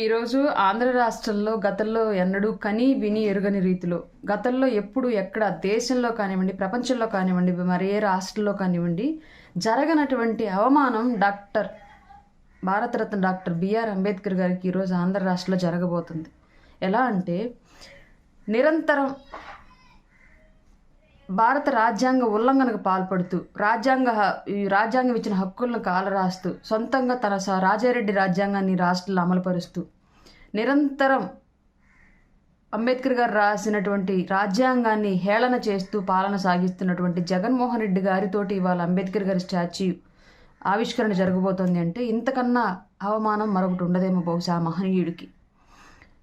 ఈరోజు ఆంధ్ర రాష్ట్రంలో గతంలో ఎన్నడూ కని విని ఎరుగని రీతిలో గతంలో ఎప్పుడు ఎక్కడ దేశంలో కానివ్వండి ప్రపంచంలో కానివ్వండి మరి ఏ రాష్ట్రంలో కానివ్వండి జరగనటువంటి అవమానం భారతరత్న డాక్టర్ బిఆర్ అంబేద్కర్ గారికి ఈరోజు ఆంధ్ర రాష్ట్రంలో జరగబోతుంది. ఎలా అంటే నిరంతరం భారత రాజ్యాంగ ఉల్లంఘనకు పాల్పడుతూ రాజ్యాంగం ఇచ్చిన హక్కులను కాలరాస్తూ సొంతంగా తన రాజారెడ్డి రాజ్యాంగాన్ని రాష్ట్రంలో అమలుపరుస్తూ నిరంతరం అంబేద్కర్ గారు రాసినటువంటి రాజ్యాంగాన్ని హేళన చేస్తూ పాలన సాగిస్తున్నటువంటి జగన్మోహన్ రెడ్డి గారితోటి ఇవాళ అంబేద్కర్ గారి స్టాచ్యూ ఆవిష్కరణ జరగబోతోంది అంటే ఇంతకన్నా అవమానం మరొకటి ఉండదేమో బహుశా మహనీయుడికి.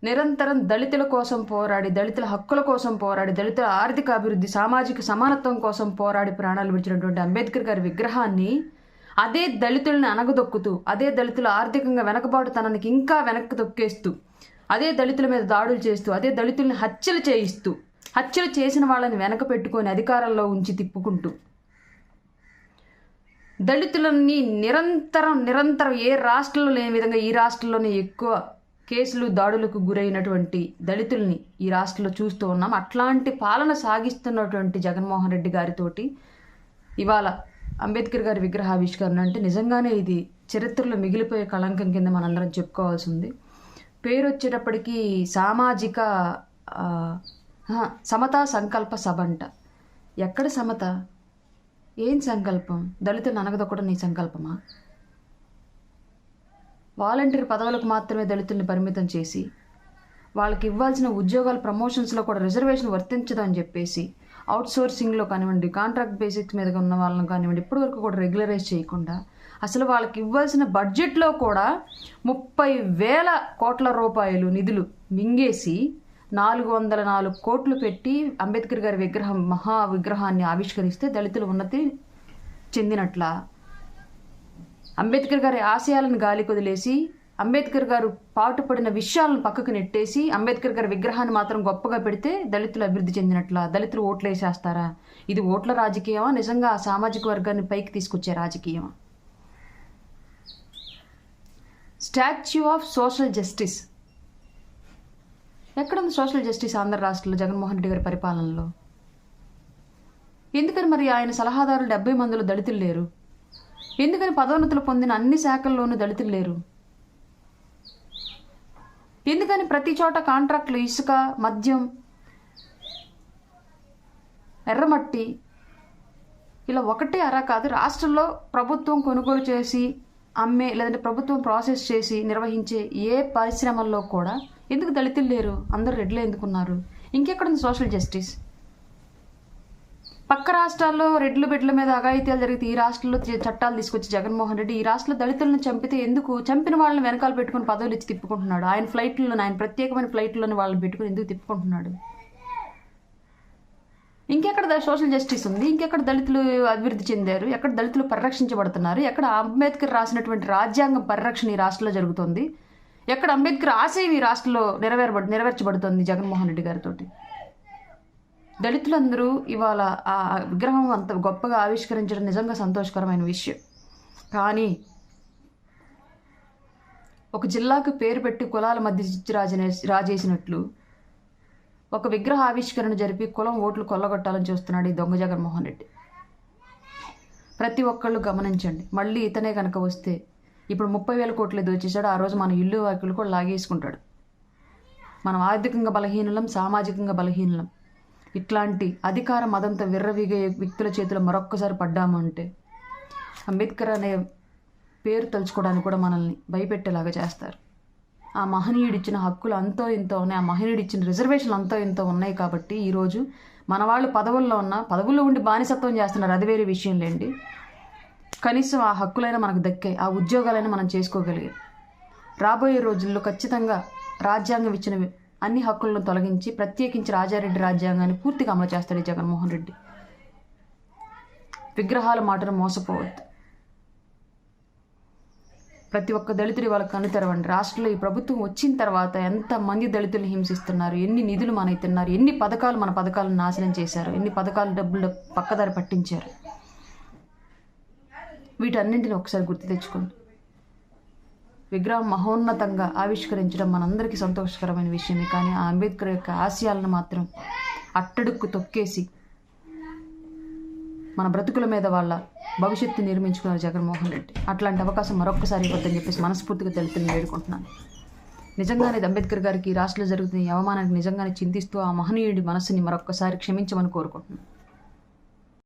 నిరంతరం దళితుల కోసం పోరాడి, దళితుల హక్కుల కోసం పోరాడి, దళితుల ఆర్థిక అభివృద్ధి, సామాజిక సమానత్వం కోసం పోరాడి ప్రాణాలు విడిచినటువంటి అంబేద్కర్ గారి విగ్రహాన్ని అదే దళితుల్ని అనగదొక్కుతూ, అదే దళితుల ఆర్థికంగా వెనకబాటుతనానికి ఇంకా వెనక్కి తొక్కేస్తూ, అదే దళితుల మీద దాడులు చేస్తూ, అదే దళితుల్ని హత్యలు చేసిన వాళ్ళని వెనక పెట్టుకొని అధికారంలో ఉంచి తిప్పుకుంటూ, దళితులని నిరంతరం ఏ రాష్ట్రంలో లేని విధంగా ఈ రాష్ట్రంలోనే ఎక్కువ కేసులు దాడులకు గురైనటువంటి దళితుల్ని ఈ రాష్ట్రంలో చూస్తూ ఉన్నాం. అట్లాంటి పాలన సాగిస్తున్నటువంటి జగన్మోహన్ రెడ్డి గారితోటి ఇవాళ అంబేద్కర్ గారి విగ్రహావిష్కరణ అంటే నిజంగానే ఇది చరిత్రలో మిగిలిపోయే కళంకం కింద మనందరం చెప్పుకోవాల్సి ఉంది. పేరు వచ్చేటప్పటికీ సామాజిక సమతా సంకల్ప సభ అంట. ఎక్కడ సమత? ఏం సంకల్పం? దళితులను అనగదొక్కడం నీ సంకల్పమా? వాలంటీర్ పదవులకు మాత్రమే దళితుల్ని పరిమితం చేసి వాళ్ళకి ఇవ్వాల్సిన ఉద్యోగాల ప్రమోషన్స్లో కూడా రిజర్వేషన్ వర్తించదు అని చెప్పేసి అవుట్సోర్సింగ్లో కానివ్వండి, కాంట్రాక్ట్ బేసిక్స్ మీద ఉన్న వాళ్ళని కానివ్వండి ఇప్పటివరకు కూడా రెగ్యులరైజ్ చేయకుండా అసలు వాళ్ళకి ఇవ్వాల్సిన బడ్జెట్లో కూడా 30,000 కోట్ల రూపాయలు నిధులు మింగేసి 404 కోట్లు పెట్టి అంబేద్కర్ గారి మహా విగ్రహాన్ని ఆవిష్కరిస్తే దళితులు ఉన్నతి చెందినట్ల. అంబేద్కర్ గారి ఆశయాలను గాలి కొదిలేసి అంబేద్కర్ గారు పాటుపడిన విషయాలను పక్కకు నెట్టేసి అంబేద్కర్ గారి విగ్రహాన్ని మాత్రం గొప్పగా పెడితే దళితులు అభివృద్ధి చెందినట్ల. దళితులు ఓట్లు వేసేస్తారా? ఇది ఓట్ల రాజకీయమా? నిజంగా ఆ సామాజిక వర్గాన్ని పైకి తీసుకొచ్చే రాజకీయమా? స్టాచ్యూ ఆఫ్ సోషల్ జస్టిస్ ఎక్కడుంది? సోషల్ జస్టిస్ ఆంధ్ర రాష్ట్రంలో జగన్మోహన్ రెడ్డి గారి పరిపాలనలో ఎందుకని మరి ఆయన సలహాదారులు 70 మందిలో దళితులు లేరు? ఎందుకని పదోన్నతులు పొందిన అన్ని శాఖల్లోనూ దళితులు లేరు? ఎందుకని ప్రతి చోట కాంట్రాక్టులు, ఇసుక, మద్యం, ఎర్రమట్టి ఇలా ఒకటే అరా కాదు రాష్ట్రంలో ప్రభుత్వం కొనుగోలు చేసి అమ్మే లేదంటే ప్రభుత్వం ప్రాసెస్ చేసి నిర్వహించే ఏ పరిశ్రమల్లో కూడా ఎందుకు దళితులు లేరు? అందరూ రెడ్లే ఎందుకున్నారు? ఇంకెక్కడుంది సోషల్ జస్టిస్? పక్క రాష్ట్రాల్లో రెడ్లు బిడ్డల మీద అఘాయిత్యాలు జరిగితే ఈ రాష్ట్రంలో చట్టాలు తీసుకొచ్చి జగన్మోహన్ రెడ్డి ఈ రాష్ట్రంలో దళితులను చంపితే ఎందుకు చంపిన వాళ్ళని వెనకాల పెట్టుకుని పదవులు ఇచ్చి తిప్పుకుంటున్నాడు? ఆయన ప్రత్యేకమైన ఫ్లైట్లోని వాళ్ళని పెట్టుకుని ఎందుకు తిప్పుకుంటున్నాడు? ఇంకెక్కడ సోషల్ జస్టిస్ ఉంది? ఇంకెక్కడ దళితులు అభివృద్ధి చెందారు? ఎక్కడ దళితులు పరిరక్షించబడుతున్నారు? ఎక్కడ అంబేద్కర్ రాసినటువంటి రాజ్యాంగం పరిరక్షణ ఈ రాష్ట్రంలో జరుగుతుంది? ఎక్కడ అంబేద్కర్ ఆశయం ఈ రాష్ట్రంలో నెరవేర్చబడుతుంది జగన్మోహన్ రెడ్డి గారితో? దళితులందరూ ఇవాళ ఆ విగ్రహం అంత గొప్పగా ఆవిష్కరించడం నిజంగా సంతోషకరమైన విషయం. కానీ ఒక జిల్లాకు పేరు పెట్టి కులాల మధ్య రాజేసినట్లు ఒక విగ్రహ ఆవిష్కరణ జరిపి కులం ఓట్లు కొల్లగొట్టాలని చూస్తున్నాడు ఈ దొంగ జగన్మోహన్ రెడ్డి. ప్రతి ఒక్కళ్ళు గమనించండి. మళ్ళీ ఇతనే కనుక వస్తే ఇప్పుడు 30,000 కోట్లు దోచేశాడు. ఆ రోజు మన ఇల్లు వాకిలు కూడా లాగేసుకుంటాడు. మనం ఆర్థికంగా బలహీనలం, సామాజికంగా బలహీనలం. ఇట్లాంటి అధికార మదంతో విర్రవీగే వ్యక్తుల చేతిలో మరొక్కసారి పడ్డాము అంటే అంబేద్కర్ అనే పేరు తలుచుకోవడానికి కూడా మనల్ని భయపెట్టేలాగా చేస్తారు. ఆ మహనీయుడిచ్చిన హక్కులు అంతో ఇంతో ఉన్నాయి, ఆ మహనీయుడిచ్చిన రిజర్వేషన్లు అంతో ఇంతో ఉన్నాయి. కాబట్టి ఈరోజు మన వాళ్ళు పదవుల్లో ఉండి బానిసత్వం చేస్తున్నారు, అది వేరే విషయం లేండి. కనీసం ఆ హక్కులైనా మనకు దక్కాయి, ఆ ఉద్యోగాలైనా మనం చేసుకోగలిగాం. రాబోయే రోజుల్లో ఖచ్చితంగా రాజ్యాంగం ఇచ్చిన అన్ని హక్కులను తొలగించి ప్రత్యేకించి రాజారెడ్డి రాజ్యాంగాన్ని పూర్తిగా అమలు చేస్తాడు ఈ జగన్మోహన్ రెడ్డి. విగ్రహాల మాటను మోసపోవద్దు. ప్రతి ఒక్క దళితుడి వాళ్ళకి కన్ను తెరవండి. రాష్ట్రంలో ఈ ప్రభుత్వం వచ్చిన తర్వాత ఎంతమంది దళితులు హింసిస్తున్నారు, ఎన్ని నిధులు మనకి తిన్నారు, ఎన్ని పథకాలు మన పథకాలను నాశనం చేశారు, ఎన్ని పథకాలు డబ్బులు పక్కదారి పట్టించారు. వీటన్నింటిని ఒకసారి గుర్తు తెచ్చుకోండి. విగ్రహం మహోన్నతంగా ఆవిష్కరించడం మనందరికీ సంతోషకరమైన విషయమే. కానీ ఆ అంబేద్కర్ యొక్క ఆశయాలను మాత్రం అట్టడుక్కు తొక్కేసి మన బ్రతుకుల మీద వాళ్ళ భవిష్యత్తు నిర్మించుకున్నారు జగన్మోహన్ రెడ్డి. అట్లాంటి అవకాశం మరొక్కసారి ఇవ్వద్దని చెప్పేసి మనస్ఫూర్తిగా తెలుపుని వేడుకుంటున్నాను. నిజంగానే అంబేద్కర్ గారికి రాష్ట్రంలో జరుగుతున్న ఈ అవమానానికి నిజంగానే చింతిస్తూ ఆ మహనీయుడి మనస్సుని మరొక్కసారి క్షమించమని కోరుకుంటున్నాను.